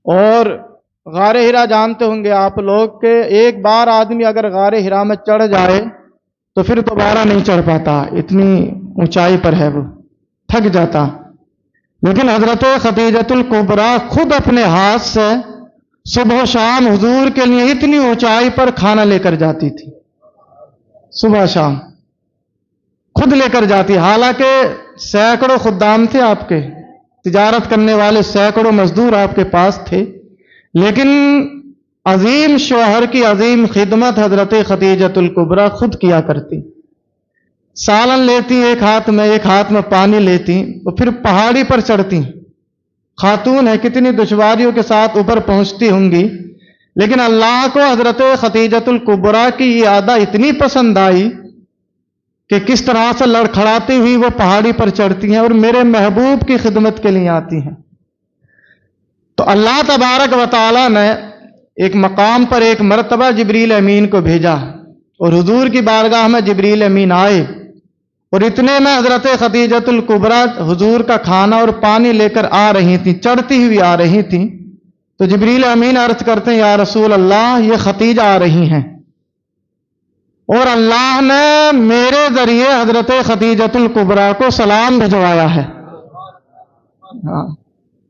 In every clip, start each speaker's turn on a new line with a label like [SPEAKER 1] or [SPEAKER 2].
[SPEAKER 1] اور غار ہرا جانتے ہوں گے آپ لوگ کہ ایک بار آدمی اگر غار ہرا میں چڑھ جائے تو پھر دوبارہ نہیں چڑھ پاتا، اتنی اونچائی پر ہے وہ، تھک جاتا۔ لیکن حضرت خدیجۃ الکبریٰ خود اپنے ہاتھ سے صبح و شام حضور کے لیے اتنی اونچائی پر کھانا لے کر جاتی تھی، صبح شام خود لے کر جاتی۔ حالانکہ سینکڑوں خدام تھے آپ کے، تجارت کرنے والے سینکڑوں مزدور آپ کے پاس تھے، لیکن عظیم شوہر کی عظیم خدمت حضرت خدیجۃ الکبریٰ خود کیا کرتی۔ سالن لیتی ایک ہاتھ میں پانی لیتی، اور پھر پہاڑی پر چڑھتی۔ خاتون ہے، کتنی دشواریوں کے ساتھ اوپر پہنچتی ہوں گی، لیکن اللہ کو حضرت خدیجۃ الکبریٰ کی یہ عادت اتنی پسند آئی کہ کس طرح سے لڑکھڑاتی ہوئی وہ پہاڑی پر چڑھتی ہیں اور میرے محبوب کی خدمت کے لیے آتی ہیں۔ تو اللہ تبارک و تعالیٰ نے ایک مقام پر ایک مرتبہ جبریل امین کو بھیجا، اور حضور کی بارگاہ میں جبریل امین آئے، اور اتنے میں حضرت خدیجۃ الکبریٰ حضور کا کھانا اور پانی لے کر آ رہی تھیں، چڑھتی ہوئی آ رہی تھیں۔ تو جبریل امین عرض کرتے ہیں، یا رسول اللہ، یہ خدیجہ آ رہی ہیں، اور اللہ نے میرے ذریعے حضرت خدیجۃ الکبریٰ کو سلام بھجوایا ہے۔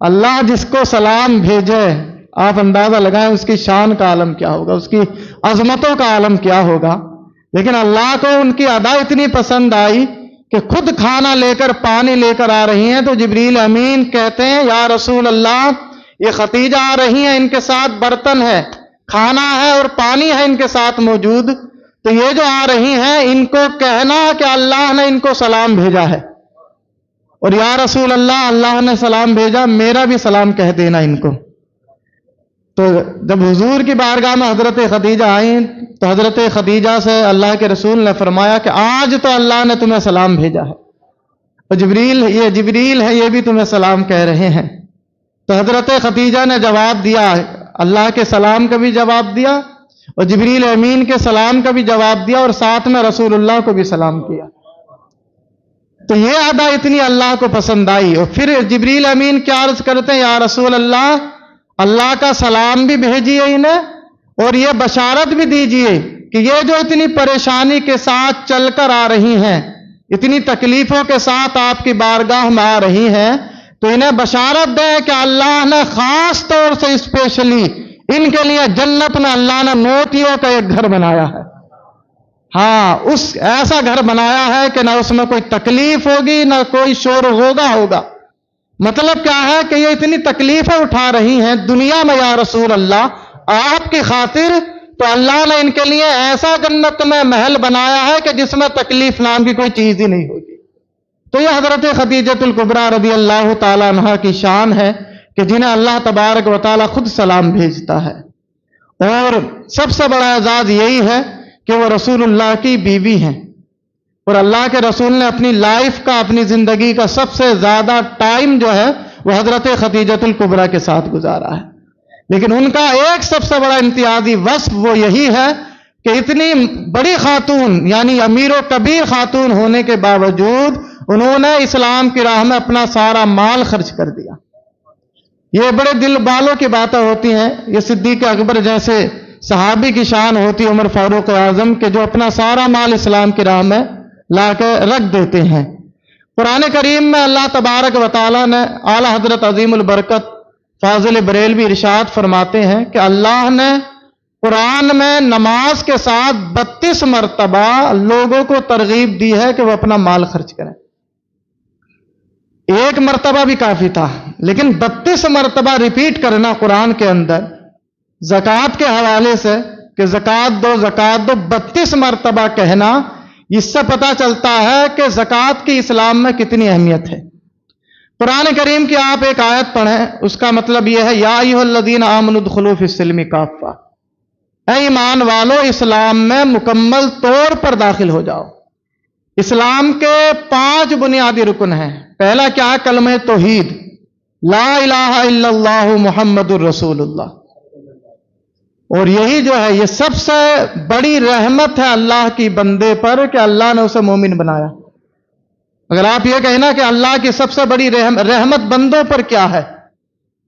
[SPEAKER 1] اللہ جس کو سلام بھیجے، آپ اندازہ لگائیں اس کی شان کا عالم کیا ہوگا، اس کی عظمتوں کا عالم کیا ہوگا۔ لیکن اللہ کو ان کی ادا اتنی پسند آئی کہ خود کھانا لے کر پانی لے کر آ رہی ہیں۔ تو جبریل امین کہتے ہیں، یا رسول اللہ، یہ خدیجہ آ رہی ہیں، ان کے ساتھ برتن ہے، کھانا ہے اور پانی ہے ان کے ساتھ موجود، تو یہ جو آ رہی ہیں ان کو کہنا کہ اللہ نے ان کو سلام بھیجا ہے، اور یا رسول اللہ، اللہ نے سلام بھیجا، میرا بھی سلام کہہ دینا ان کو۔ تو جب حضور کی بارگاہ میں حضرت خدیجہ آئیں تو حضرت خدیجہ سے اللہ کے رسول نے فرمایا کہ آج تو اللہ نے تمہیں سلام بھیجا ہے، اور جبریل ہے، یہ بھی تمہیں سلام کہہ رہے ہیں۔ تو حضرت خدیجہ نے جواب دیا، اللہ کے سلام کا بھی جواب دیا اور جبریل امین کے سلام کا بھی جواب دیا، اور ساتھ میں رسول اللہ کو بھی سلام کیا۔ تو یہ ادا اتنی اللہ کو پسند آئی۔ اور پھر جبریل امین کیا عرض کرتے ہیں، یا رسول اللہ، اللہ کا سلام بھی بھیجیے انہیں، اور یہ بشارت بھی دیجیے کہ یہ جو اتنی پریشانی کے ساتھ چل کر آ رہی ہیں، اتنی تکلیفوں کے ساتھ آپ کی بارگاہ میں آ رہی ہیں، تو انہیں بشارت دے کہ اللہ نے خاص طور سے اسپیشلی ان کے لیے جنت میں اللہ نے موتیوں کا ایک گھر بنایا ہے۔ ہاں، اس ایسا گھر بنایا ہے کہ نہ اس میں کوئی تکلیف ہوگی، نہ کوئی شور ہوگا۔ مطلب کیا ہے کہ یہ اتنی تکلیفیں اٹھا رہی ہیں دنیا میں، یا رسول اللہ، آپ کی خاطر، تو اللہ نے ان کے لیے ایسا جنت میں محل بنایا ہے کہ جس میں تکلیف نام کی کوئی چیز ہی نہیں ہوگی۔ تو یہ حضرت خدیجۃ الکبریٰ رضی اللہ تعالیٰ عنہا کی شان ہے کہ جنہیں اللہ تبارک و تعالیٰ خود سلام بھیجتا ہے۔ اور سب سے بڑا اعزاز یہی ہے کہ وہ رسول اللہ کی بیوی ہیں، اور اللہ کے رسول نے اپنی لائف کا، اپنی زندگی کا سب سے زیادہ ٹائم جو ہے وہ حضرت خدیجۃ الکبریٰ کے ساتھ گزارا ہے۔ لیکن ان کا ایک سب سے بڑا امتیازی وصف وہ یہی ہے کہ اتنی بڑی خاتون، یعنی امیر و کبیر خاتون ہونے کے باوجود انہوں نے اسلام کی راہ میں اپنا سارا مال خرچ کر دیا۔ یہ بڑے دل بالوں کی باتیں ہوتی ہیں، یہ صدیق اکبر جیسے صحابی کی شان ہوتی، عمر فاروق اعظم کے، جو اپنا سارا مال اسلام کی راہ میں لا کے رکھ دیتے ہیں۔ قرآن کریم میں اللہ تبارک و تعالیٰ نے اعلی حضرت عظیم البرکت فاضل بریلوی ارشاد فرماتے ہیں کہ اللہ نے قرآن میں نماز کے ساتھ 32 مرتبہ لوگوں کو ترغیب دی ہے کہ وہ اپنا مال خرچ کریں۔ ایک مرتبہ بھی کافی تھا، لیکن 32 مرتبہ ریپیٹ کرنا قرآن کے اندر زکوٰۃ کے حوالے سے کہ زکوٰۃ دو، زکوٰۃ دو، 32 مرتبہ کہنا، اس سے پتہ چلتا ہے کہ زکوٰۃ کی اسلام میں کتنی اہمیت ہے۔ قرآن کریم کی آپ ایک آیت پڑھیں، اس کا مطلب یہ ہے، یا ایھا الذین آمنوا ادخلوا فی السلم کافہ، اے ایمان والو، اسلام میں مکمل طور پر داخل ہو جاؤ۔ اسلام کے 5 بنیادی رکن ہیں۔ پہلا کیا ہے؟ کلمہ توحید، لا الہ الا اللہ محمد الرسول اللہ۔ اور یہی جو ہے یہ سب سے بڑی رحمت ہے اللہ کی بندے پر کہ اللہ نے اسے مومن بنایا۔ اگر آپ یہ کہنا کہ اللہ کی سب سے بڑی رحمت بندوں پر کیا ہے،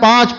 [SPEAKER 1] 5,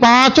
[SPEAKER 1] 5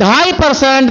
[SPEAKER 1] 2.5%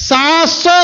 [SPEAKER 1] 700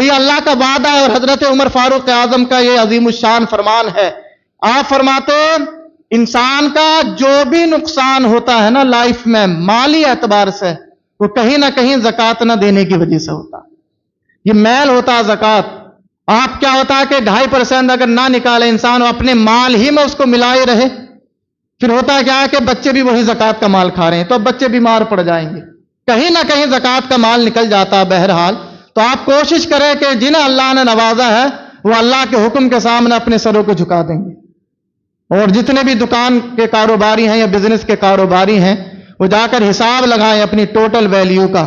[SPEAKER 1] تو یہ اللہ کا وعدہ ہے اور حضرت عمر فاروق اعظم کا یہ عظیم الشان فرمان ہے. آپ فرماتے ہیں انسان کا جو بھی نقصان ہوتا ہے نا لائف میں مالی اعتبار سے، وہ کہیں نہ کہیں زکوٰۃ نہ دینے کی وجہ سے ہوتا. یہ میل ہوتا ہے زکوٰۃ. آپ کیا ہوتا ہے کہ 2.5% اگر نہ نکالے انسان، وہ اپنے مال ہی میں اس کو ملائے رہے، پھر ہوتا کیا ہے کہ بچے بھی وہی زکوٰۃ کا مال کھا رہے ہیں، تو اب بچے بیمار پڑ جائیں گے. کہیں نہ کہیں زکوٰۃ کا مال نکل جاتا ہے. بہرحال تو آپ کوشش کریں کہ جنہیں اللہ نے نوازا ہے وہ اللہ کے حکم کے سامنے اپنے سروں کو جھکا دیں گے. اور جتنے بھی دکان کے کاروباری ہیں یا بزنس کے کاروباری ہیں وہ جا کر حساب لگائیں اپنی ٹوٹل ویلیو کا.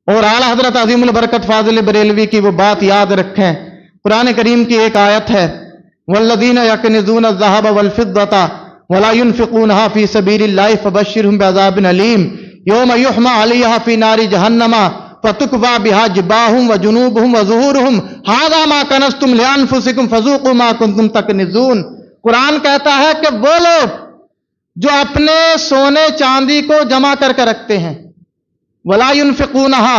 [SPEAKER 1] اور اعلیٰ حضرت عظیم البرکت فاضل بریلوی کی وہ بات یاد رکھیں. قرآن کریم کی ایک آیت ہے والذین یکنزون الذهب والفضة ولا ينفقونها في سبيل الله فبشرهم بعذاب أليم يوم يحمى عليها في نار جهنم فتكوى بها جباههم وجنوبهم وظهورهم هذا ما كنزتم لأنفسكم فذوقوا ما كنتم تكنزون. قرآن کہتا ہے کہ وہ لوگ جو اپنے سونے چاندی کو جمع کر کے رکھتے ہیں، ولا ينفقونها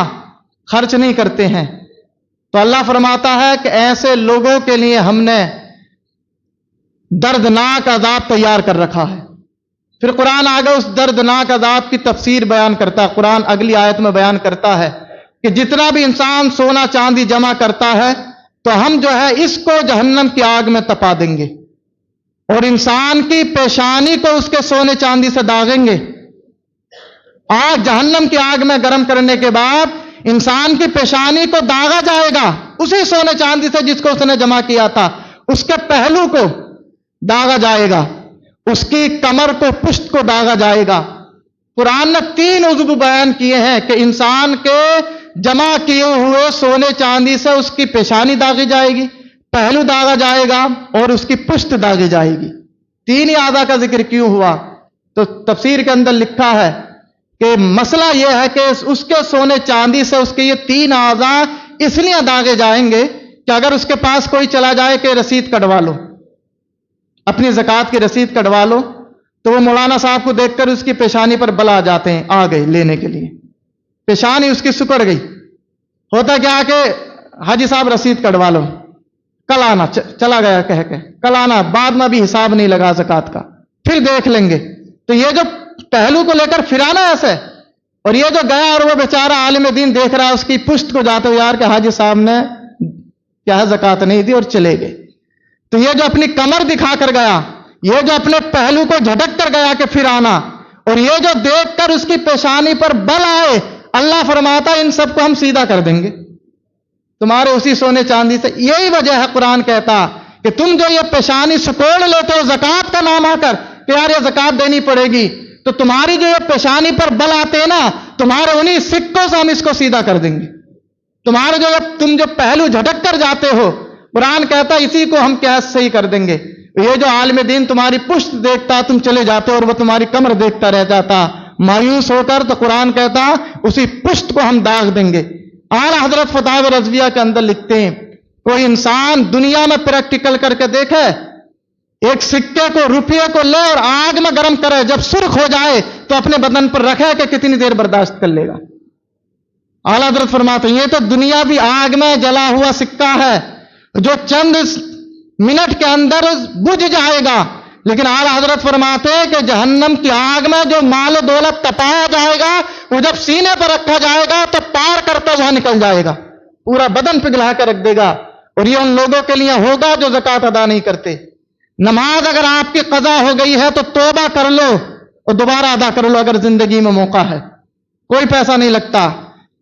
[SPEAKER 1] خرچ نہیں کرتے ہیں، تو اللہ فرماتا ہے کہ ایسے لوگوں کے لیے ہم نے دردناک عذاب تیار کر رکھا ہے. پھر قرآن آگے اس دردناک عذاب کی تفسیر بیان کرتا ہے. قرآن اگلی آیت میں بیان کرتا ہے کہ جتنا بھی انسان سونا چاندی جمع کرتا ہے تو ہم جو ہے اس کو جہنم کی آگ میں تپا دیں گے اور انسان کی پیشانی کو اس کے سونے چاندی سے داغیں گے. آگ جہنم کی آگ میں گرم کرنے کے بعد انسان کی پیشانی کو داغا جائے گا اسی سونے چاندی سے جس کو اس نے جمع کیا تھا. اس کے پہلو کو داغا جائے گا، اس کی کمر کو، پشت کو داغا جائے گا. قرآن نے 3 عضو بیان کیے ہیں کہ انسان کے جمع کیے ہوئے سونے چاندی سے اس کی پیشانی داغی جائے گی، پہلو داغا جائے گا اور اس کی پشت داغی جائے گی. 3 ہی اعضاء کا ذکر کیوں ہوا؟ تو تفسیر کے اندر لکھا ہے کہ مسئلہ یہ ہے کہ اس کے سونے چاندی سے اس کے یہ 3 اعضاء اس لیے داغے جائیں گے کہ اگر اس کے پاس کوئی چلا جائے کہ رسید کٹوا لو، اپنی زکوٰۃ کی رسید کٹوا لو، تو وہ مولانا صاحب کو دیکھ کر اس کی پیشانی پر بل آ جاتے ہیں، آ گئے لینے کے لیے، پیشانی اس کی سکڑ گئی. ہوتا کیا کہ حاجی صاحب رسید کٹوا لو، کل آنا، چلا گیا کہہ کے کل آنا، بعد میں بھی حساب نہیں لگا زکوٰۃ کا، پھر دیکھ لیں گے. تو یہ جو پہلو کو لے کر پھرانا ایسے، اور یہ جو گیا اور وہ بیچارہ عالم دین دیکھ رہا اس کی پشت کو جاتے ہوئے یار کہ حاجی صاحب نے کیا ہے زکوٰۃ نہیں دی اور چلے گئے. تو یہ جو اپنی کمر دکھا کر گیا، یہ جو اپنے پہلو کو جھٹک کر گیا کہ پھر آنا، اور یہ جو دیکھ کر اس کی پیشانی پر بل آئے، اللہ فرماتا ان سب کو ہم سیدھا کر دیں گے تمہارے اسی سونے چاندی سے. یہی وجہ ہے قرآن کہتا کہ تم جو یہ پیشانی سکوڑ لیتے ہو زکوٰۃ کا نام آ کر کہ یار یہ زکوٰۃ دینی پڑے گی، تو تمہاری جو یہ پیشانی پر بل آتے ہیں نا، تمہارے انہی سکوں سے ہم اس کو سیدھا کر دیں گے. تمہارے تم جو پہلو جھٹک کر جاتے ہو، قرآن کہتا اسی کو ہم قیاس صحیح کر دیں گے. یہ جو عالم دین تمہاری پشت دیکھتا تم چلے جاتے اور وہ تمہاری کمر دیکھتا رہ جاتا مایوس ہو کر، تو قرآن کہتا اسی پشت کو ہم داغ دیں گے. اعلیٰ حضرت فتاوی رضویہ کے اندر لکھتے ہیں کوئی انسان دنیا میں پریکٹیکل کر کے دیکھے، ایک سکے کو، روپیے کو لے اور آگ میں گرم کرے، جب سرخ ہو جائے تو اپنے بدن پر رکھے کہ کتنی دیر برداشت کر لے گا. اعلیٰ حضرت فرماتے ہیں یہ تو دنیا بھی آگ میں جلا ہوا سکہ ہے جو چند منٹ کے اندر بجھ جائے گا. لیکن اعلیٰ حضرت فرماتے ہیں کہ جہنم کی آگ میں جو مال و دولت تپایا جائے گا، وہ جب سینے پر رکھا جائے گا تو پار کرتا وہاں نکل جائے گا، پورا بدن پگھلا کر رکھ دے گا. اور یہ ان لوگوں کے لیے ہوگا جو زکوٰۃ ادا نہیں کرتے. نماز اگر آپ کی قضا ہو گئی ہے تو توبہ کر لو اور دوبارہ ادا کر لو اگر زندگی میں موقع ہے، کوئی پیسہ نہیں لگتا.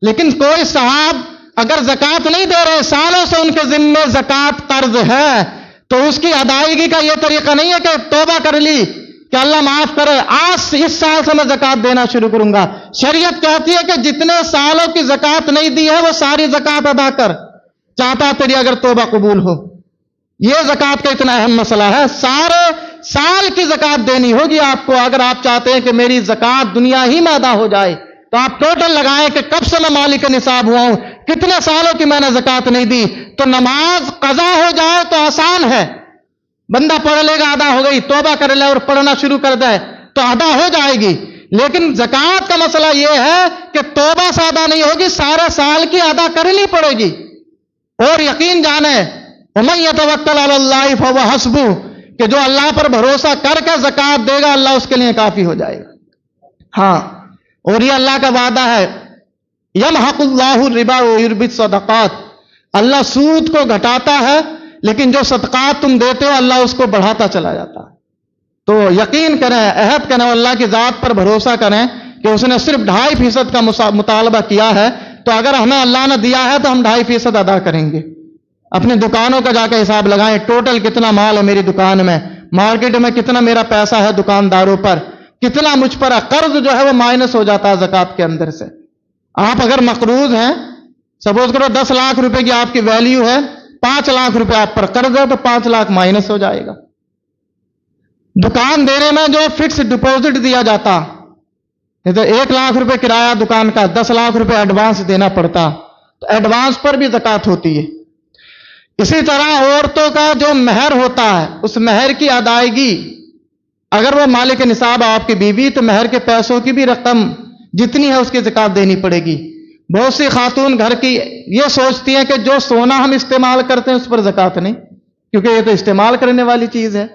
[SPEAKER 1] لیکن کوئی صاحب اگر زکوٰۃ نہیں دے رہے، سالوں سے ان کے ذمے زکوٰۃ قرض ہے، تو اس کی ادائیگی کا یہ طریقہ نہیں ہے کہ توبہ کر لی کہ اللہ معاف کرے، آج اس سال سے میں زکوٰۃ دینا شروع کروں گا. شریعت کہتی ہے کہ جتنے سالوں کی زکوٰۃ نہیں دی ہے وہ ساری زکوٰۃ ادا کر، چاہتا تیری اگر توبہ قبول ہو. یہ زکوٰۃ کا اتنا اہم مسئلہ ہے. سارے سال کی زکوٰۃ دینی ہوگی آپ کو. اگر آپ چاہتے ہیں کہ میری زکوٰۃ دنیا ہی میں ادا ہو جائے تو آپ ٹوٹل لگائیں کہ کب سے میں مالک نصاب ہوا ہوں، کتنے سالوں کی میں نے زکوٰۃ نہیں دی. تو نماز قضا ہو جائے تو آسان ہے، بندہ پڑھ لے گا ادا ہو گئی، توبہ کر لے اور پڑھنا شروع کر دے تو ادا ہو جائے گی. لیکن زکوٰۃ کا مسئلہ یہ ہے کہ توبہ سے ادا نہیں ہوگی، سارے سال کی ادا کرنی پڑے گی. اور یقین جانے ومن یتوکل علی اللہ فہو حسبہ کہ جو اللہ پر بھروسہ کر کے زکوٰۃ دے گا اللہ اس کے لیے کافی ہو جائے گا۔ ہاں، اور یہ اللہ کا وعدہ ہے، یمحق اللہ الربا ویربی الصدقات، اللہ سود کو گھٹاتا ہے لیکن جو صدقات تم دیتے ہو اللہ اس کو بڑھاتا چلا جاتا ہے۔ تو یقین کریں، عہد کریں، اللہ کی ذات پر بھروسہ کریں کہ اس نے صرف 2.5% کا مطالبہ کیا ہے، تو اگر ہمیں اللہ نے دیا ہے تو ہم 2.5% ادا کریں گے۔ اپنی دکانوں کا جا کے حساب لگائیں، ٹوٹل کتنا مال ہے میری دکان میں، مارکیٹ میں کتنا میرا پیسہ ہے دکانداروں پر، کتنا مجھ پر قرض جو ہے وہ مائنس ہو جاتا ہے زکوٰۃ کے اندر سے۔ آپ اگر مقروض ہیں، سپوز کرو 10 لاکھ روپے کی آپ کی ویلیو ہے، 5 لاکھ روپے آپ پر قرض ہے تو 5 لاکھ مائنس ہو جائے گا۔ دکان دینے میں جو فکس ڈپوزٹ دیا جاتا، تو 1 لاکھ روپے کرایہ دکان کا، 10 لاکھ روپے ایڈوانس دینا پڑتا، تو ایڈوانس پر بھی زکوٰۃ ہوتی ہے۔ اسی طرح عورتوں کا جو مہر ہوتا ہے، اس مہر کی ادائیگی، اگر وہ مالک نصاب آپ کی بیوی تو مہر کے پیسوں کی بھی رقم جتنی ہے اس کی زکوٰۃ دینی پڑے گی۔ بہت سی خاتون گھر کی یہ سوچتی ہیں کہ جو سونا ہم استعمال کرتے ہیں اس پر زکوٰۃ نہیں، کیونکہ یہ تو استعمال کرنے والی چیز ہے،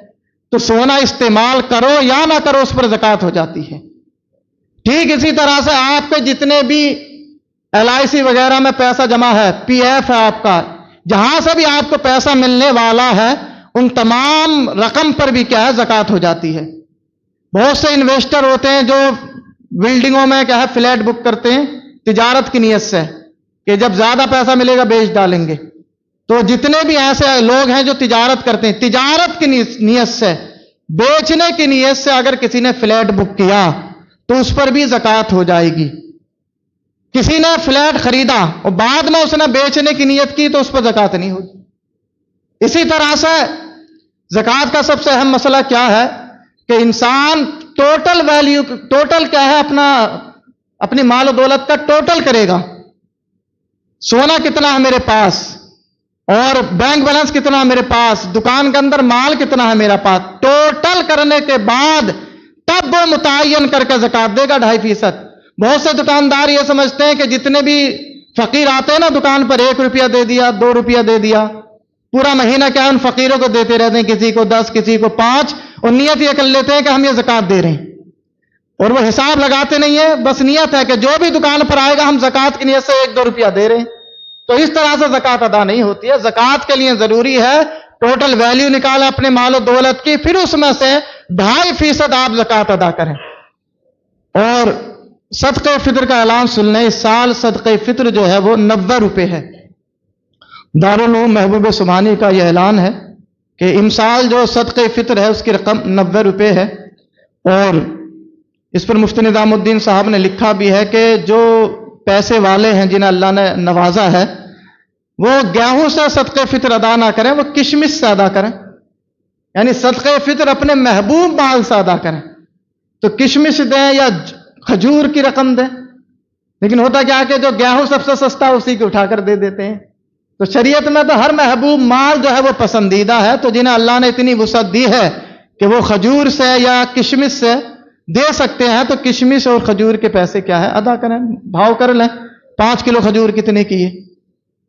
[SPEAKER 1] تو سونا استعمال کرو یا نہ کرو اس پر زکوٰۃ ہو جاتی ہے۔ ٹھیک اسی طرح سے آپ کے جتنے بھی LIC وغیرہ میں پیسہ جمع ہے، PF ہے آپ کا، جہاں سے بھی آپ کو پیسہ ملنے والا ہے ان تمام رقم پر بھی کیا ہے زکوٰۃ ہو جاتی ہے۔ بہت سے انویسٹر ہوتے ہیں جو بلڈنگوں میں کیا ہے فلیٹ بک کرتے ہیں تجارت کی نیت سے کہ جب زیادہ پیسہ ملے گا بیچ ڈالیں گے۔ تو جتنے بھی ایسے لوگ ہیں جو تجارت کرتے ہیں، تجارت کی نیت سے، بیچنے کی نیت سے اگر کسی نے فلیٹ بک کیا تو اس پر بھی زکوٰۃ ہو جائے گی۔ کسی نے فلیٹ خریدا اور بعد میں اس نے بیچنے کی نیت کی تو اس پر زکوٰۃ نہیں ہوگی۔ اسی طرح سے زکوٰۃ کا سب سے اہم مسئلہ کیا ہے کہ انسان ٹوٹل ویلیو، ٹوٹل کیا ہے اپنی مال و دولت کا ٹوٹل کرے گا۔ سونا کتنا ہے میرے پاس اور بینک بیلنس کتنا ہے میرے پاس، دکان کے اندر مال کتنا ہے میرا پاس، ٹوٹل کرنے کے بعد تب وہ متعین کر کے زکوٰۃ دے گا 2.5%۔ بہت سے دکاندار یہ سمجھتے ہیں کہ جتنے بھی فقیر آتے ہیں نا دکان پر 1 روپیہ دے دیا، 2 روپیہ دے دیا، پورا مہینہ کیا ان فقیروں کو دیتے رہتے ہیں، کسی کو 10 کسی کو 5، اور نیت یہ کر لیتے ہیں کہ ہم یہ زکوٰۃ دے رہے ہیں، اور وہ حساب لگاتے نہیں ہے، بس نیت ہے کہ جو بھی دکان پر آئے گا ہم زکوٰۃ کی نیت سے 1-2 روپیہ دے رہے ہیں۔ تو اس طرح سے زکوٰۃ ادا نہیں ہوتی ہے۔ زکوٰۃ کے لیے ضروری ہے ٹوٹل ویلیو نکالیں اپنے مال و دولت کی، پھر اس میں سے 2.5% آپ زکوٰۃ ادا کریں۔ اور صدقہ فطر کا اعلان سن لیں، اس سال صدقہ فطر جو ہے وہ 90 روپے ہے۔ دارالعلوم محبوب سبحانی کا یہ اعلان ہے کہ امسال جو صدقہ فطر ہے اس کی رقم 90 روپے ہے، اور اس پر مفتی نظام الدین صاحب نے لکھا بھی ہے کہ جو پیسے والے ہیں جنہیں اللہ نے نوازا ہے وہ گیہوں سے صدقہ فطر ادا نہ کریں، وہ کشمش سے ادا کریں، یعنی صدقہ فطر اپنے محبوب مال سے ادا کریں، تو کشمش دیں یا کھجور کی رقم دیں۔ لیکن ہوتا کیا کہ جو گیہوں سب سے سستا اسی کو اٹھا کر دے دیتے ہیں۔ تو شریعت میں تو ہر محبوب مال جو ہے وہ پسندیدہ ہے، تو جنہیں اللہ نے اتنی وسعت دی ہے کہ وہ کھجور سے یا کشمش سے دے سکتے ہیں تو کشمش اور کھجور کے پیسے کیا ہے ادا کریں، بھاؤ کر لیں۔ 5 کلو کھجور کتنے کی ہے؟